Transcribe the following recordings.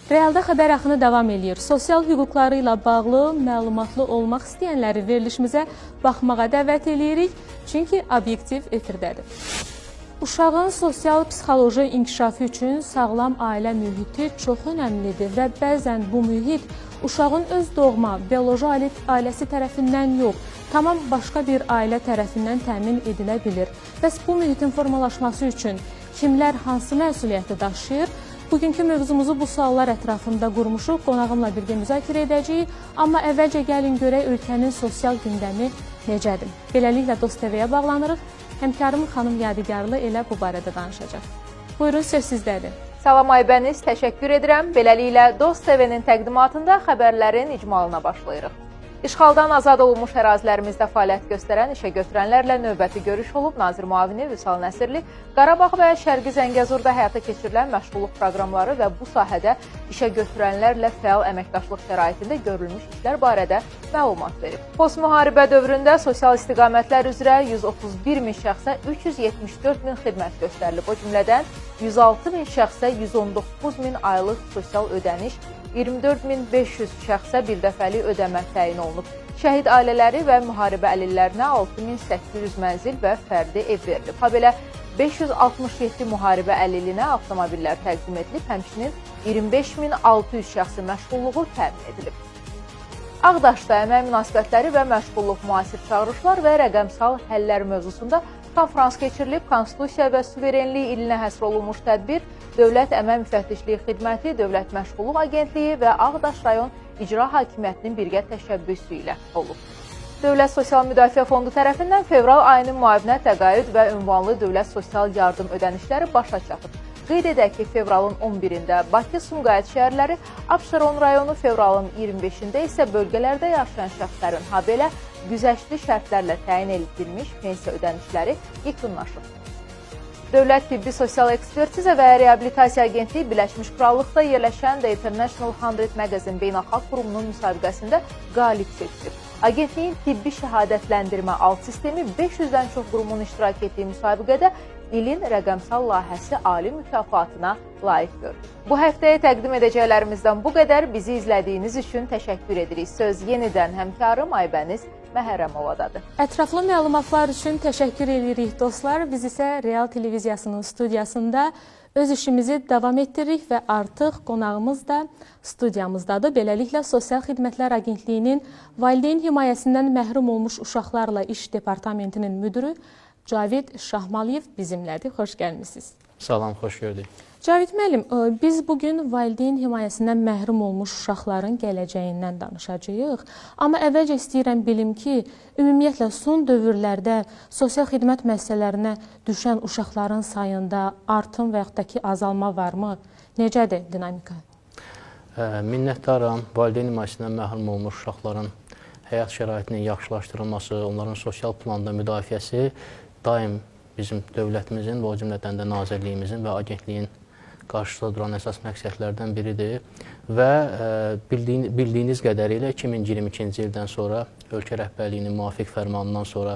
Realda xəbər axını davam edir. Sosial hüquqları ilə bağlı məlumatlı olmaq istəyənləri verilişimizə baxmağa dəvət edirik, çünki obyektiv efirdədir. Uşağın sosial-psixoloji inkişafı üçün sağlam ailə mühiti çox önəmlidir və bəzən bu mühit uşağın öz doğma, bioloji ailəsi tərəfindən yox, tamam başqa bir ailə tərəfindən təmin edilə bilir. Bəs bu mühitin formalaşması üçün kimlər hansı məsuliyyəti daşıyır? Bugünkü mövzumuzu bu suallar ətrafında qurmuşuq, qonağımla birgə müzakirə edəcəyik. Amma əvvəlcə gəlin görək ölkənin sosial gündəmi necədir. Beləliklə Dost TV-yə bağlanırıq. Həmkarım xanım Yadigarlı elə bu barədə danışacaq. Buyurun, söz sizdədir. Salam Aybəniz, təşəkkür edirəm. Beləliklə Dost TV-nin təqdimatında xəbərlərin icmalına başlayırıq. İşğaldan azad olunmuş ərazilərimizdə fəaliyyət göstərən işə götürənlərlə növbəti görüş olub. Nazir müavini Vüsal Nəsirli Qarabağ və Şərqi Zəngəzurda həyata keçirilən məşğulluq proqramları və bu sahədə işə götürənlərlə fəal əməkdaşlıq şəraitində görülmüş işlər barədə məlumat verib. Postmüharibə dövründə sosial istiqamətlər üzrə 131 min şəxsə 374 min xidmət göstərilib. O cümlədən 106 min şəxsə 119 min aylıq sosial ödəniş, 24.500 şəxsə birdəfəli ödəmə təyin olunub. Şəhid ailələri və müharibə əlillərinə 6800 mənzil və fərdi ev verilib. Habelə 567 müharibə əlilinə avtomobillər təqdim edilib, həmçinin 25600 şəxsi məşğulluğu təmin edilib. Ağdaşda əmək münasibətləri və məşğulluq müasir çağırışlar və rəqəmsal həllər mövzusunda konfrans keçirilib. Konstitusiya və suverenlik ilinə həsr olunmuş tədbir Dövlət Əmək Müfəttişliyi Xidməti, Dövlət Məşğulluq Agentliyi və Ağdaş rayon İcra Hakimiyyətinin birgə təşəbbüsü ilə olub. Dövlət Sosial Müdafiə Fondu tərəfindən fevral ayının müavinət, təqaüd və ünvanlı dövlət sosial yardım ödənişləri başa çatıb. Qeyd edək ki, fevralın 11-də Bakı, Sumqayıt şəhərləri, Abşeron rayonu fevralın 25-də isə bölgələrdə yaşayan şəxslərin habelə güzəştli şərtlərlə təyin edilmiş pensiya ödənişləri yekunlaşıb. Dövlət Tibbi Sosial Ekspertiza və Reabilitasiya Agentliyi Birləşmiş Krallıqda yerləşən The International 100 Magazine beynəlxalq qurumunun müsabiqəsində qalib seçilib. Agentliyin tibbi şəhadətləndirmə alt sistemi 500-dən çox qurumun iştirak etdiyi müsabiqədə ilin rəqəmsal layihəsi ali mükafatına layiq görülür. Bu həftəyə təqdim edəcəklərimizdən bu qədər. Bizi izlədiyiniz üçün təşəkkür edirik. Söz yenidən həmkarım Aybəniz Məhərrəmovadadır. Ətraflı məlumatlar üçün təşəkkür edirik dostlar. Biz isə Real Televiziyasının studiyasında öz işimizi davam etdiririk və artıq qonağımız da studiyamızdadır. Beləliklə, Sosial Xidmətlər Agentliyinin valideyn himayəsindən məhrum olmuş uşaqlarla iş departamentinin müdürü Cavid Şahmaliyev bizimlədir. Xoş gəlmişsiniz. Salam, xoş gördük. Cavid müəllim, biz bugün valideyn himayəsindən məhrum olmuş uşaqların gələcəyindən danışacağıq. Amma əvvəlcə istəyirəm bilim ki, ümumiyyətlə son dövrlərdə sosial xidmət müəssisələrinə düşən uşaqların sayında artım və yaxud da ki, azalma varmı? Necədir dinamika? Minnətdaram. Valideyn himayəsindən məhrum olmuş uşaqların həyat şəraitinin yaxşılaşdırılması, onların sosial planda müdafiəsi daim bizim dövlətimizin və o cümlədən də Nazirliyimizin və agentliyin qarşısında duran əsas məqsədlərdən biridir və bildiyiniz qədərilə 2022-ci ildən sonra ölkə rəhbərliyinin müvafiq fərmanından sonra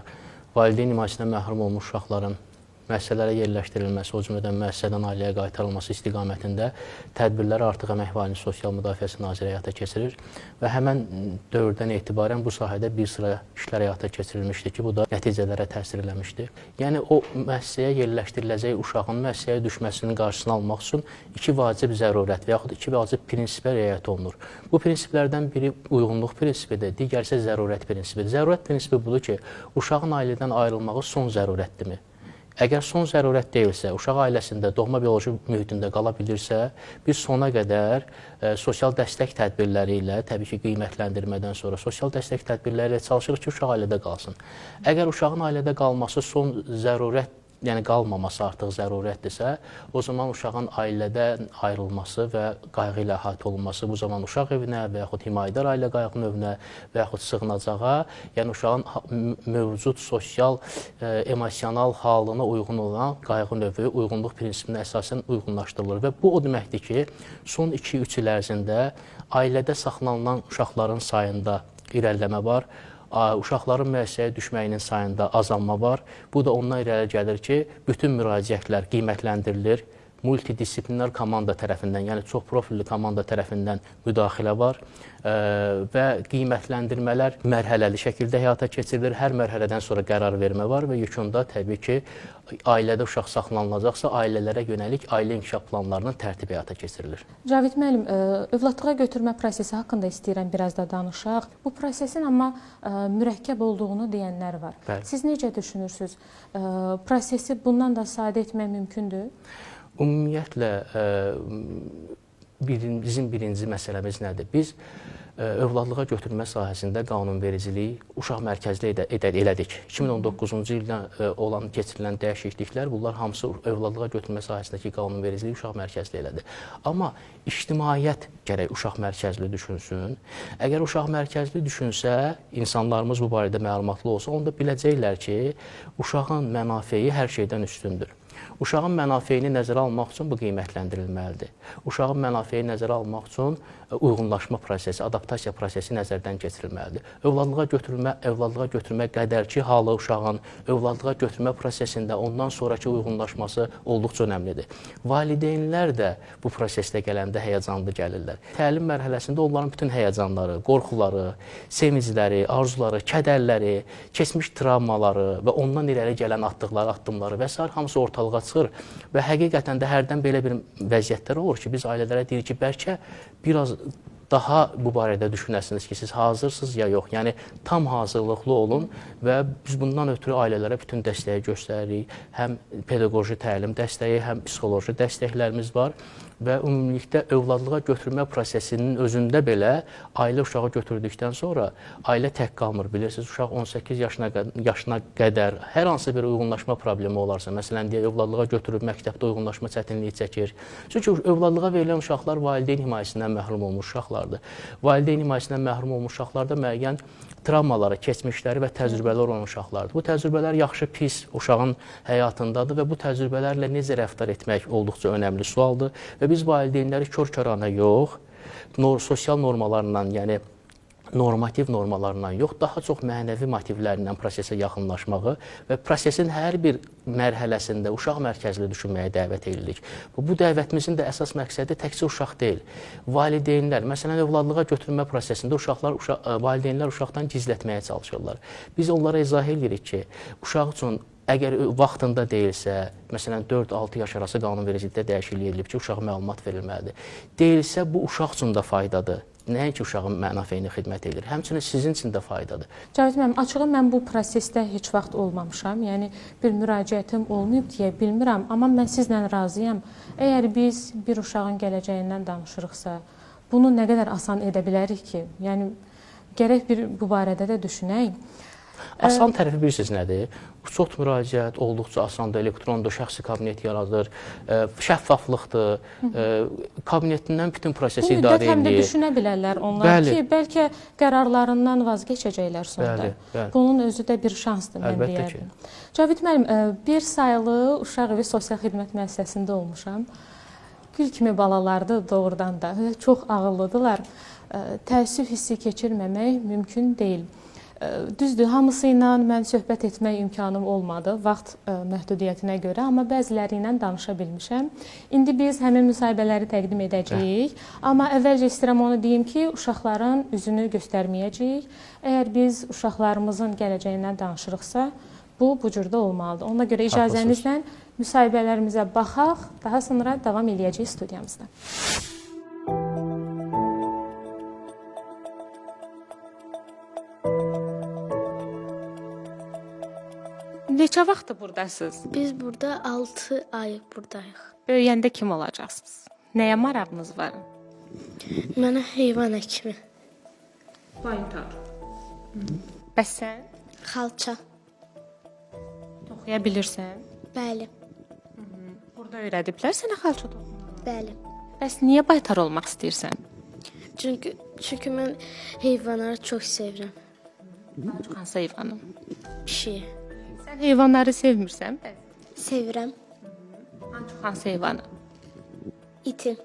valideyn himayəsindən məhrum olmuş uşaqların müəssisələrə yerləşdirilməsi, o cümlədən müəssisədən ailəyə qaytarılması istiqamətində tədbirləri artıq Əmək və Əhalinin Sosial Müdafiəsi Naziri həyata keçirir və həmən dövrdən etibarən bu sahədə bir sıra işlər həyata keçirilmişdir ki, bu da nəticələrə təsir eləmişdir. Yəni, o müəssisəyə yerləşdiriləcək uşağın müəssisəyə düşməsinin qarşısını almaq üçün iki vacib zərurət və yaxud iki vacib prinsipə riayət olunur. Bu prinsiplərdən biri uyğunluq prinsipidir, digəri isə zərurət prinsipidir. Zərurət prinsipi budur ki, uşağın ailədən ayrılmağı son zərurətdirmi? Əgər son zərurət deyilsə, uşaq ailəsində, doğma bioloji mühitində qala bilirsə, biz sona qədər sosial dəstək tədbirləri ilə, təbii ki, qiymətləndirmədən sonra sosial dəstək tədbirləri ilə çalışırıq ki, uşaq ailədə qalsın. Əgər uşağın ailədə qalması son zərurət, yəni qalmaması artıq zərurətdirsə, o zaman uşağın ailədən ayrılması və qayğı ilə əhatə olunması bu zaman uşaq evinə və yaxud himayədar ailə qayğı növünə və yaxud sığınacağa, yəni uşağın mövcud sosial, emosional halına uyğun olan qayğı növü uyğunluq prinsipinə əsasən uyğunlaşdırılır və bu o deməkdir ki, son 2-3 il ərzində ailədə saxlanılan uşaqların sayında irəliləmə var. Uşaqların müəssisəyə düşməyinin sayında azalma var. Bu da ondan irəli gəlir ki, bütün müraciətlər qiymətləndirilir, multidisipliner komanda tərəfindən, yəni çox profilli komanda tərəfindən müdaxilə var və qiymətləndirmələr mərhələli şəkildə həyata keçirilir. Hər mərhələdən sonra qərar vermə var və yekunda təbii ki, ailədə uşaq saxlanılacaqsa, ailələrə yönəlik ailə inkişaf planlarının tərtibi həyata keçirilir. Cavid müəllim, övladlığa götürmə prosesi haqqında istəyirəm biraz da danışaq. Bu prosesin amma mürəkkəb olduğunu deyənlər var. Bəli. Siz necə düşünürsünüz? Prosesi bundan da sadə etmək mümkündür? Ümumiyyətlə, bizim birinci məsələmiz nədir? Biz övladlığa götürmə sahəsində qanunvericilik uşaq mərkəzli elədik. 2019-cu ildən keçirilən dəyişikliklər, bunlar hamısı övladlığa götürmə sahəsindəki qanunvericiliyi uşaq mərkəzli elədi. Amma ictimaiyyət gərək uşaq mərkəzli düşünsün. Əgər uşaq mərkəzli düşünsə, insanlarımız bu barədə məlumatlı olsa, onda biləcəklər ki, uşağın mənafeyi hər şeydən üstündür. Uşağın mənafeyini nəzərə almaq üçün bu qiymətləndirilməlidir. Uşağın mənafeyini nəzərə almaq üçün uyğunlaşma prosesi, adaptasiya prosesi nəzərdən keçirilməlidir. Övladlığa götürmə qədərki halı uşağın övladlığa götürmə prosesində ondan sonraki uyğunlaşması olduqca önəmlidir. Valideynlər də bu prosesdə gələndə həyəcanlı gəlirlər. Təlim mərhələsində onların bütün həyəcanları, qorxuları, sevincləri, arzuları, kədərləri, keçmiş travmaları və ondan irəli gələn atdıqları addımları və s. hamısı ortalığa çıxır və həqiqətən də hərdən belə bir vəziyyətlər olur ki, biz ailələrə deyirik ki, bəlkə biraz daha bu barədə düşünəsiniz ki, siz hazırsınız ya yox. Yəni, tam hazırlıqlı olun və biz bundan ötürü ailələrə bütün dəstəyi göstəririk. Həm pedaqoji təlim dəstəyi, həm psixoloji dəstəklərimiz var və ümumilikdə övladlığa götürmə prosesinin özündə belə ailə uşağı götürdükdən sonra ailə tək qalmır. Bilirsiniz, uşaq 18 yaşına qədər hər hansı bir uyğunlaşma problemi olarsa, məsələn, övladlığa götürüb məktəbdə uyğunlaşma çətinliyi çəkir. Çünki övladlığa verilən uşaqlar valideyn himayəsindən məhrum olmuş uşaqlardır. Valideyn himayəsindən məhrum olmuş uşaqlarda müəyyən travmaları, keçmişləri və təcrübələr olan uşaqlardır. Bu təcrübələr yaxşı, pis uşağın həyatındadır və bu təcrübələrlə necə rəftar etmək olduqca önəmli sualdır və biz valideynləri kör-körana yox, sosial normalarla, yəni normativ normalarla yox, daha çox mənəvi motivlərlə prosesə yaxınlaşmağı və prosesin hər bir mərhələsində uşaq mərkəzli düşünməyə dəvət edirik. Bu dəvətimizin də əsas məqsədi təkcə uşaq deyil. Valideynlər, məsələn, övladlığa götürmə prosesində valideynlər uşaqdan gizlətməyə çalışırlar. Biz onlara izah edirik ki, uşaq üçün əgər vaxtında deyilsə, məsələn, 4-6 yaş arası qanunvericilikdə dəyişiklik edilib ki, uşağa məlumat verilməlidir. Deyilsə, bu uşaq üçün də faydadır. Nəinki uşağın mənafeyini xidmət edir, həmçinin sizin üçün də faydadır. Cavid müəllim, açığı mən bu prosesdə heç vaxt olmamışam. Yəni, bir müraciətim olmayıb deyə bilmirəm, amma mən sizlə razıyam. Əgər biz bir uşağın gələcəyindən danışırıqsa, bunu nə qədər asan edə bilərik ki? Yəni, gərək bu barədə də düşünək. Asan tərəfi bilirsiniz nədir? Çox müraciət olduqca asandır, elektrondur, şəxsi kabinet yaradır, şəffaflıqdır, kabinetindən bütün prosesi idarə edir. Bu müddət həm də düşünə bilərlər onlar ki, bəlkə qərarlarından vazgeçəcəklər sonunda. Bunun özü də bir şansdır, mən deyərdim. Cavid müəllim, bir sayılı uşaq evi sosial xidmət müəssisəsində olmuşam. Gül kimi balalardır doğrudan da, çox ağıllıdırlar. Təəssüf hissi keçirməmək mümkün deyil. Düzdür, hamısı ilə mən söhbət etmək imkanım olmadı, vaxt məhdudiyyətinə görə, amma bəziləri ilə danışa bilmişəm. İndi biz həmin müsahibələri təqdim edəcəyik, amma əvvəlcə istəyirəm onu deyim ki, uşaqların üzünü göstərməyəcəyik. Əgər biz uşaqlarımızın gələcəyindən danışırıqsa, bu cürdə olmalıdır. Ona görə icazənizlə müsahibələrimizə baxaq, daha sonra davam edəcəyik studiyamızda. Neçə vaxtdır buradasınız? Biz burada 6 ay buradayıq. Böyüyəndə kim olacaqsınız? Nəyə marağınız var? Mənə heyvan həkimi. Baytar. Bəs sən? Xalça. Toxuya bilirsən? Bəli. Burada öyrədiblər sənə xalça toxumağı? Bəli. Bəs niyə baytar olmaq istəyirsən? Çünki mən heyvanları çox sevirəm. Hansı heyvanı? Pişiyi. Sən heyvanları sevmirsən? Sevirəm. Hansı heyvanı? İti.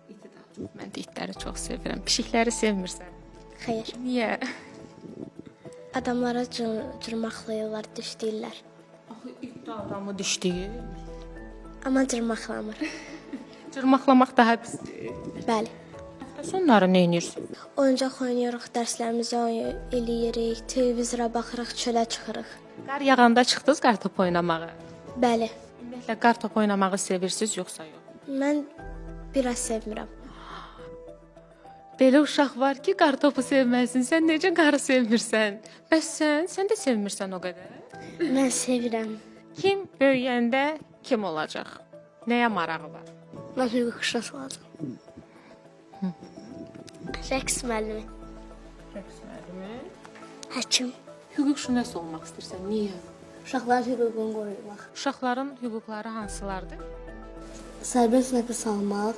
İti daha çox. Mən də itləri çox sevirəm. Pişikləri sevmirsən? Xeyr. Niyə? Adamlara cırmaqlayırlar, dişləyirlər. Axı it də adamı dişləyir. Amma cırmaqlamır. Cırmaqlamaq daha pisdir. Bəli. Həftə sonları nə edirsiniz? Oyuncaq oynayırıq, dərslərimizi eləyirik, televizora baxırıq, çölə çıxırıq. Qar yağanda çıxdınız qartop oynamağa. Bəli. Ümumiyyətlə qartop oynamağı sevirsiniz yoxsa yox? Mən biraz sevmirəm. Belə uşaq var ki, qartopu sevməzsən. Sən necə qarı sevmirsən? Bəs sən də sevmirsən o qədər? Mən sevirəm. Kim böyüyəndə kim olacaq? Nəyə marağı var? Mən hüquqşünas olacağam. Rəqs müəllimi, Rəqs müəllimi. həkim, Hüquqşünas olmaq istəyirsən. Niyə? uşaqların hüququnu qorumaq, Uşaqların hüquqları hansılardır? sərbəst nəfəs almaq,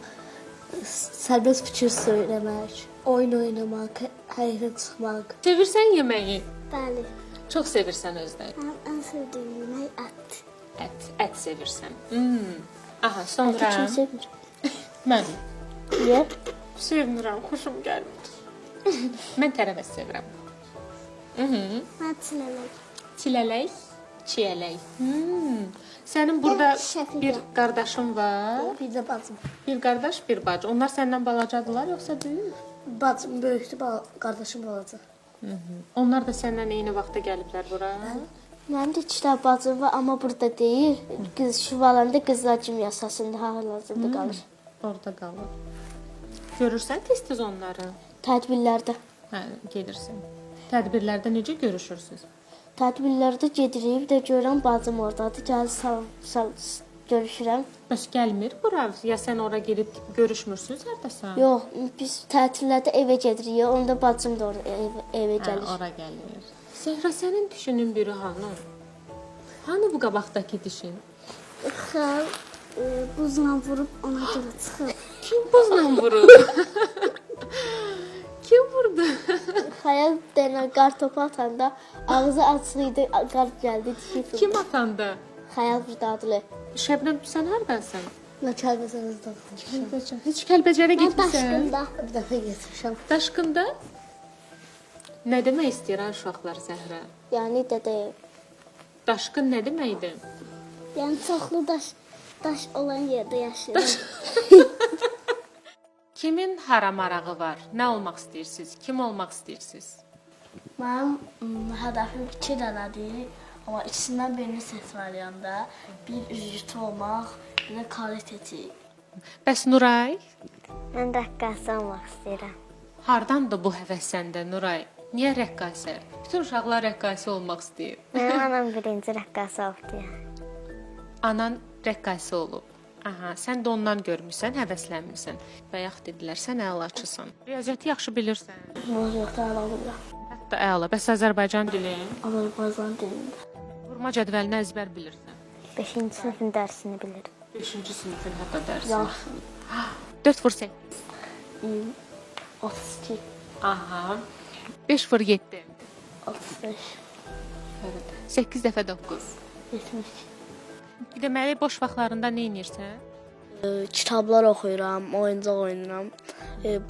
sərbəst fikir söyləmək, oyun oynamaq, hərəkətə çıxmaq. Sevirsən yeməyi? Bəli. Çox sevirsən özdən. Ən sevdiyim yemək ət. Ət sevirsən. Aha, sonra sevmir. mən Niyə? sevmirəm, xoşum gəlmir. Mən tərəvəz sevirəm. Mən çinələk. Çilələk, çiyələk. Sənin burada Şəfiqə. bir qardaşın var. Bir də bacım. Bir qardaş, bir bacı. Onlar səndən balacadılar yoxsa böyük? Bacım böyükdür, qardaşım balaca. Onlar da səndən eyni vaxtda gəliblər bura. Mənim də 2 dənə bacım var, amma burada deyil. Qız Şüvalanda qızlar gimnaziyasında hal-hazırda qalır. Orada qalır. Görürsən tez-tez onları? Tədbirlərdə. Hə, gedirsən. Tədbirlərdə necə görüşürsüz? Tədbirlərdə gedirik, bir də görürəm bacım ordadır. Gəl salam görüşürəm. Bəs gəlmir bura? Ya sən ora gedib görüşmürsüz hərdəsən? Yox, biz tətillərdə evə gedirik. Onda bacım da orada evə gəlir. Ora gəlir. Zəhra, sənin dişinin biri hanı? Hanı bu qabaqdakı dişin? Xəl buzla vurub ona görə çıxıb. Kim buzla vurub? Kim vurdu? Xəyal dənə qar topu atanda ağzı açıq idi, qar gəldi, dişi. Kim atanda? Xəyal burada adlı. Şəbnəm, sən hardasan? Mən Kəlbəzənizdə oxumuşam. Heç Kəlbəcərə Mən getmisən? daşqında bir dəfə getmişəm. Daşqında? Nə demək istəyir uşaqlar Zəhra? Yəni dədə. Daşqın nə deməkdir? Yəni çoxlu daş olan yerdə yaşayıram. Kimin hara marağı var? Nə olmaq istəyirsiniz? Kim olmaq istəyirsiniz? Mənim hədəfim 2 dənədir. Amma ikisindən birini seçməliyəndə bir üzücü olmaq, bir də karateci. Bəs Nuray? Mən rəqqasə olmaq istəyirəm. Hardandır bu həvəs səndə Nuray? Niyə rəqqasə? Bütün uşaqlar rəqqasə olmaq istəyir. Mənim anam birinci rəqqasə oldu. Anan rəqqasə olub. Aha, sən də ondan görmüsən, həvəslənmisən. Bayaq dedilər, sən əlaçısan. Riyaziyyatı yaxşı bilirsən. Yoxda alamıram. Hətta əla. Bəs Azərbaycan dili? Azərbaycan dilində. Vurma cədvəlini əzbər bilirsən. 5-ci sinifin dərsini bilirəm. 5-ci sinifin hətta dərsi. Yaxşı. 4 vur 8. 32, Aha. 5 vur 7. 35, 8 dəfə 9. 72. Deməli boş vaxtlarında nə edirsən? Kitablar oxuyuram, oyuncaq oynayıram.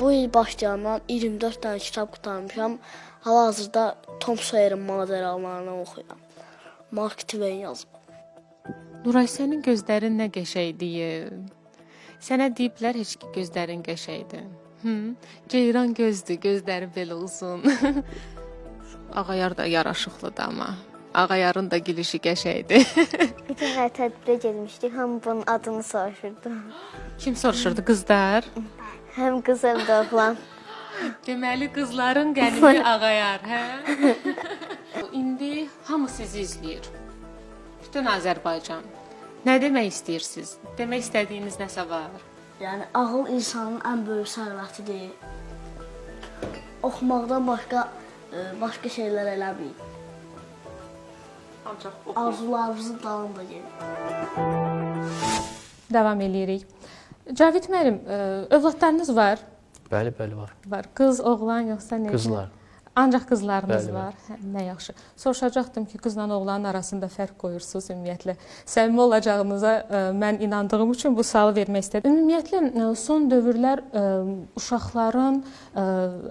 Bu il başlayandan 24 dənə kitab qurtarmışam. Hal-hazırda Tom Sawyerin macəralarını oxuyuram. Mark Twain yazıb. Nuray, sənin gözlərin nə qəşəngdir. Sənə deyiblər heç ki gözlərin qəşəngdir. Ceyran gözdür, gözləri belə uzun. Ağayar da yaraşıqlıdır amma. Ağayarın da gülüşü qəşəngdir. Bir dənə tədbirə getmişdik, hamı bunun adını soruşurdu. Kim soruşurdu? Qızlar? Həm qız həm də oğlan. Deməli qızların qəlbi ağayar, hə? İndi hamı sizi izləyir. Bütün Azərbaycan. Nə demək istəyirsiniz? Demək istədiyiniz nəsə var? Yəni ağıl insanın ən böyük sərvətidir. Oxumaqdan başqa şeylər eləməyin. Ancaq Arzularınızın dalında gedin. davam eləyirik. Cavid müəllim, övladlarınız var? Bəli, var. Var. Qız, oğlan yoxsa necə? Qızlar. Ancaq qızlarınız Bəli, var. Hə, nə yaxşı. Soruşacaqdım ki, qızla oğlanın arasında fərq qoyursunuz ümumiyyətlə. Səmimi olacağınıza mən inandığım üçün bu sualı vermək istədim. Ümumiyyətlə son dövrlər uşaqların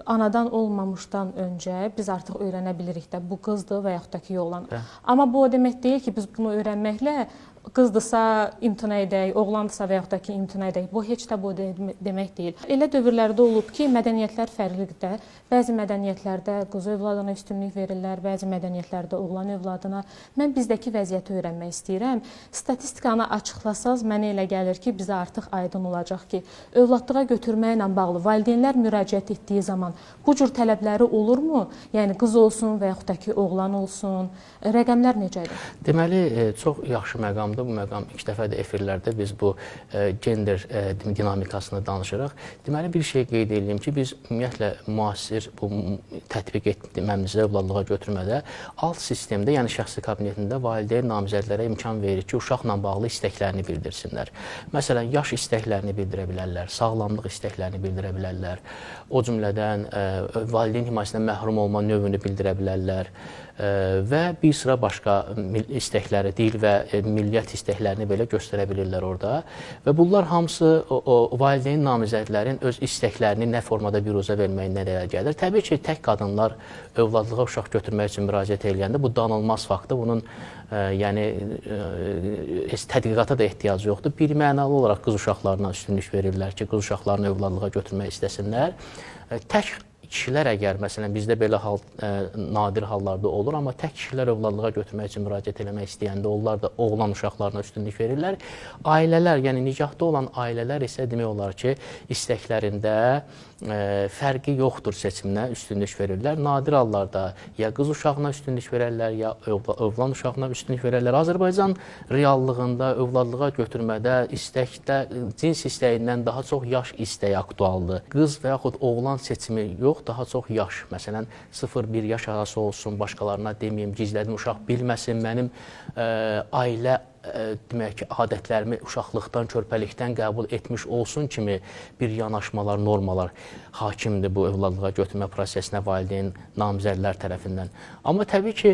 anadan olmamışdan öncə biz artıq öyrənə bilirik də bu qızdır və yaxud da ki, oğlan. Hə. Amma bu o demək deyil ki, biz bunu öyrənməklə qızdırsa imtina edək, oğlandırsa və yaxud da ki, imtina edək. Bu heç də bu demək deyil. Elə dövrlərdə olub ki, mədəniyyətlər fərqlidir. Bəzi mədəniyyətlərdə qız övladına üstünlük verirlər, bəzi mədəniyyətlərdə oğlan övladına. Mən bizdəki vəziyyəti öyrənmək istəyirəm. Statistikanı açıqlasaz, mənə elə gəlir ki, bizə artıq aydın olacaq ki, övladlığa götürməklə bağlı valideynlər müraciət etdiyi zaman bu cür tələbləri olurmu? Yəni qız olsun və yaxud da ki, oğlan olsun. Rəqəmlər necədir? Deməli, çox yaxşı məqamdır. Bu məqam ilk dəfə də efirlərdə biz bu gender dinamikasını danışırıq. Deməli, bir şey qeyd edeyim ki, biz ümumiyyətlə müasir bu tətbiq etməyimizdə övladlığa götürmədə alt sistemdə, yəni şəxsi kabinetində valideyn namizədlərə imkan verir ki, uşaqla bağlı istəklərini bildirsinlər. Məsələn, yaş istəklərini bildirə bilərlər, sağlamlıq istəklərini bildirə bilərlər, o cümlədən valideyn himayəsindən məhrum olma növünü bildirə bilərlər və bir sıra başqa istəkləri, dil və milliyyət istəklərini belə göstərə bilirlər orada. Və bunlar hamısı o valideyn namizədlərin öz istəklərini nə formada büruzə verməyindən irəli gəlir. Təbii ki, tək qadınlar övladlığa uşaq götürmək üçün müraciət edəndə bu danılmaz faktdır. Bunun yəni tədqiqata da ehtiyac yoxdur. Bir mənalı olaraq qız uşaqlarına üstünlük verirlər ki, qız uşaqlarını övladlığa götürmək istəsinlər. Tək kişilər əgər, məsələn, bizdə belə hal nadir hallarda olur, amma tək kişilər övladlığa götürmək üçün müraciət eləmək istəyəndə onlar da oğlan uşaqlarına üstünlük verirlər. Ailələr, yəni nicahda olan ailələr isə demək olar ki, istəklərində fərqi yoxdur seçiminə üstünlük verirlər. Nadir hallarda ya qız uşağına üstünlük verərlər, ya oğlan uşağına üstünlük verərlər. Azərbaycan reallığında övladlığa götürmədə istəkdə cins istəyindən daha çox yaş istəyi aktualdır. Qız və yaxud oğlan seçimi yox, daha çox yaş. Məsələn, 0-1 yaş arası olsun, başqalarına deməyim, gizlədim, uşaq bilməsin, mənim ailə demək ki, adətlərimi uşaqlıqdan, körpəlikdən qəbul etmiş olsun kimi bir yanaşmalar, normalar hakimdir bu övladlığa götürmə prosesinə valideyn namizədlər tərəfindən. Amma təbii ki,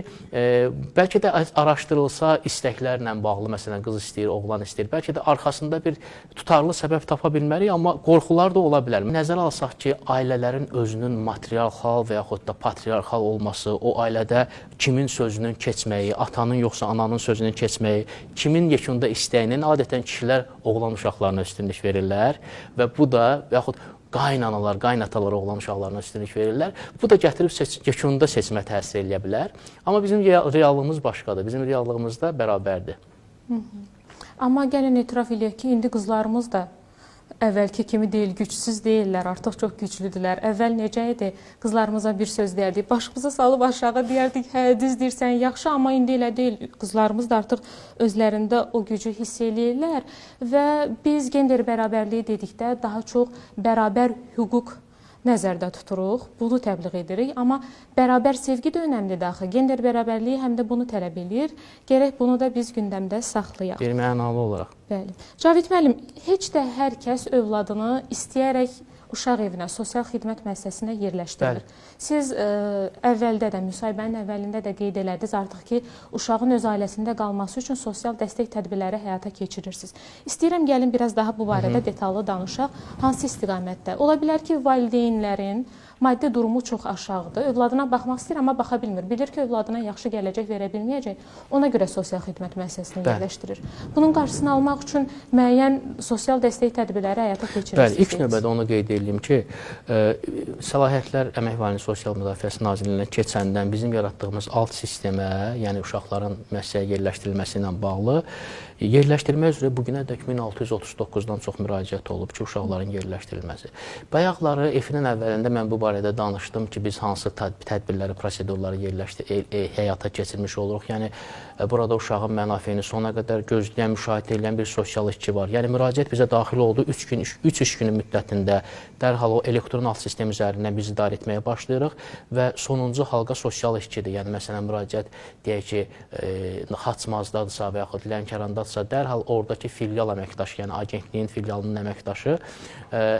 bəlkə də araşdırılsa istəklərlə bağlı, məsələn, qız istəyir, oğlan istəyir, bəlkə də arxasında bir tutarlı səbəb tapa bilmərik, amma qorxular da ola bilər. Nəzərə alsaq ki, ailələrin özünün matriarxal və yaxud da patriarxal olması, o ailədə kimin sözünün keçməyi, atanın yoxsa ananın sözünün keçməyi, kimin yekunda istəyinin adətən kişilər oğlan uşaqlarına üstünlük verirlər və bu da, yaxud qaynanalar, qaynatalar oğlan uşaqlarına üstünlük verirlər. Bu da gətirib yekunda seçimə təsir edə bilər. Amma bizim reallığımız başqadır. Bizim reallığımızda bərabərdir. Amma gəlin etiraf eləyək ki, indi qızlarımız da əvvəlki kimi deyil, gücsüz deyirlər, artıq çox güclüdürlər. Əvvəl necə idi? Qızlarımıza bir söz deyərdik, başımıza salıb aşağı deyərdik, hə, düz deyirsən, yaxşı, amma indi elə deyil. Qızlarımız da artıq özlərində o gücü hiss eləyirlər və biz gender bərabərliyi dedikdə daha çox bərabər hüquq nəzərdə tuturuq, bunu təbliğ edirik. Amma bərabər sevgi də önəmlidir axı. Gender bərabərliyi həm də bunu tələb edir. Gərək bunu da biz gündəmdə saxlayaq. Bir mənalı olaraq. Bəli. Cavid müəllim, heç də hər kəs övladını istəyərək uşaq evinə, sosial xidmət müəssisəsinə yerləşdirilir. Siz əvvəldə də, müsahibənin əvvəlində də qeyd elədiniz artıq ki, uşağın öz ailəsində qalması üçün sosial dəstək tədbirləri həyata keçirirsiniz. İstəyirəm gəlin biraz daha bu barədə detallı danışaq. Hansı istiqamətdə? Ola bilər ki, valideynlərin maddi durumu çox aşağıdır. Övladına baxmaq istəyir, amma baxa bilmir. Bilir ki, övladına yaxşı gələcək verə bilməyəcək. Ona görə sosial xidmət müəssisəsinə yerləşdirir. Bunun qarşısını almaq üçün müəyyən sosial dəstək tədbirləri həyata keçirirsiniz. Bəli, ilk növbədə onu qeyd edeyim ki, səlahiyyətlər Əmək və Əhalinin Sosial Müdafiəsi Nazirliyinə keçəndən bizim yaratdığımız alt sistemə, yəni uşaqların müəssisəyə yerləşdirilməsi ilə bağlı yerləşdirmə üzrə bugünədək 1639-dan çox müraciət olub ki, uşaqların yerləşdirilməsi. Bayaqları efinin əvvəlində mən bu barədə danışdım ki, biz hansı tədbirləri, prosedurları həyata keçirmiş oluruq. Yəni, burada uşağın mənafeyini sona qədər gözləyən, müşahidə edən bir sosial işçi var. Yəni, müraciət bizə daxil oldu 3 iş günü müddətində dərhal o elektron alt sistem üzərindən biz idarə etməyə başlayırıq və sonuncu halqa sosial işçidir. Yəni, məsələn, müraciət deyək ki, Xaçmazdadırsa və yaxud Lənkərandadırsa, dərhal oradakı filial əməkdaşı, yəni agentliyin filialının əməkdaşı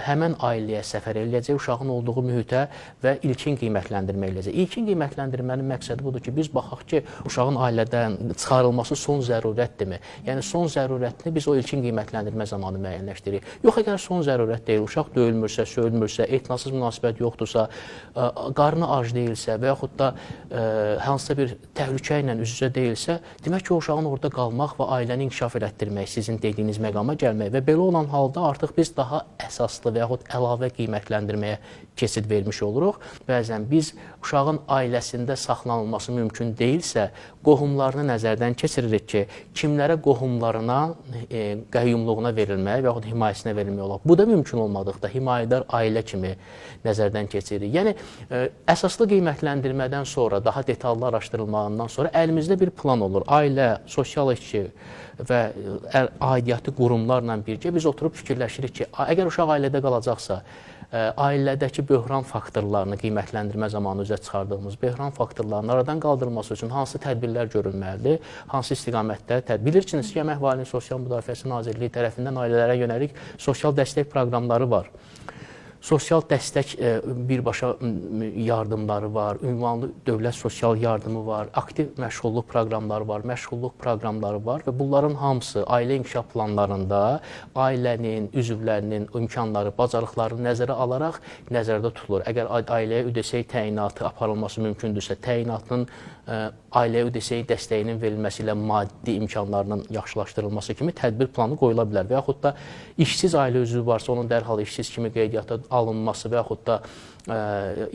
həmən ailəyə səfər eləyəcək, uşağın olduğu mühitə və ilkin qiymətləndirmə eləyəcək. İlkin qiymətləndirmənin məqsədi budur ki, biz baxaq ki, uşağın ailədən çıxarılması son zərurətdirmi? Yəni, son zərurətini biz o ilkin qiymətləndirmə zamanı müəyyənləşdiririk. Yox, əgər son zərurət deyil, uşaq döyülmürsə, söyülmürsə, etinasız münasibət yoxdursa, qarnı ac deyilsə və yaxud da hansısa bir təhlükə ilə üz-üzə deyilsə, demək ki, o uşağın orada qalmaq və ailənin inkişaf elətdirmək, sizin dediyiniz məqama gəlmək və belə olan halda artıq biz daha əsaslı və yaxud əlavə qiymətləndirməyə keçid vermiş oluruq. Bəzən biz uşağın ailəsində saxlanılması mümkün deyilsə, qohumlarını nəzərdən keçiririk ki, kimlərə qohumlarına qəyyumluğuna verilmək və yaxud himayəsinə verilmək olar. Bu da mümkün olmadıqda himayədar ailə kimi nəzərdən keçiririk. Yəni, əsaslı qiymətləndirmədən sonra, daha detallı araşdırılmağından sonra əlimizdə bir plan olur. Ailə, sosial işçi və aidiyyatı qurumlarla birgə biz oturub fikirləşirik ki, əgər uşaq ailədə qalacaqsa, ailədəki böhran faktorlarını qiymətləndirmə zamanı üzə çıxardığımız böhran faktorlarının aradan qaldırılması üçün hansı tədbirlər görülməlidir, hansı istiqamətdə bilirsiniz ki, Əmək və Ailənin Sosial Müdafiəsi Nazirliyi tərəfindən ailələrə yönəlik sosial dəstək proqramları var. Sosial dəstək birbaşa yardımları var, ünvanlı dövlət sosial yardımı var, aktiv məşğulluq proqramları var, məşğulluq proqramları var və bunların hamısı ailə inkişaf planlarında ailənin, üzvlərinin imkanları, bacarıqlarını nəzərə alaraq nəzərdə tutulur. Əgər ailəyə ÜDS təyinatı aparılması mümkündürsə, təyinatın ailəyə ÜDS dəstəyinin verilməsi ilə maddi imkanlarının yaxşılaşdırılması kimi tədbir planı qoyula bilər və yaxud da işsiz ailə üzvü varsa, onun dərhal işsiz kimi qeydiyyata alınması və yaxud da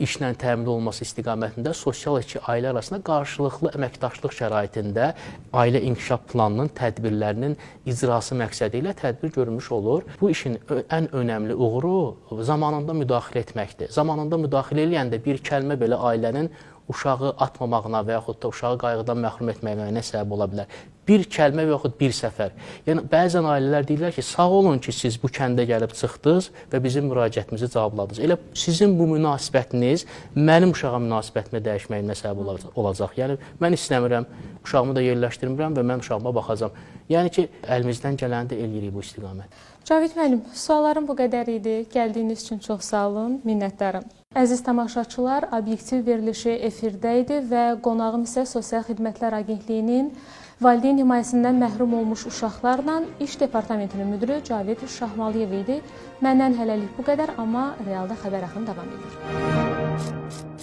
işlə təmin olunması istiqamətində sosial işçi ailə arasında qarşılıqlı əməkdaşlıq şəraitində ailə inkişaf planının tədbirlərinin icrası məqsədi ilə tədbir görülmüş olur. Bu işin ən önəmli uğuru zamanında müdaxilə etməkdir. Zamanında müdaxilə eləyəndə bir kəlmə belə ailənin uşağı atmamağına və yaxud da uşağı qayğıdan məhrum etməyinə səbəb ola bilər. Bir kəlmə və yaxud bir səfər. Yəni, bəzən ailələr deyirlər ki, sağ olun ki, siz bu kəndə gəlib çıxdınız və bizim müraciətimizi cavabladınız. Elə sizin bu münasibətiniz mənim uşağa münasibətimi dəyişməyinə səbəb olacaq. Yəni, mən istəmirəm, uşağımı da yerləşdirmirəm və mən uşağıma baxacam. Yəni ki, əlimizdən gələni də eləyirik bu istiqamət. Cavid müəllim, suallarım bu qədər idi. Gəldiyiniz üçün çox sağ olun, minnətdarım. Əziz tamaşaçılar, Obyektiv verilişi efirdə idi və qonağım isə Sosial Xidmətlər Agentliyinin valideyn himayəsindən məhrum olmuş uşaqlarla İş Departamentinin müdürü Cavid Şahmaliyev idi. Məndən hələlik bu qədər, amma realda xəbər axını davam edir.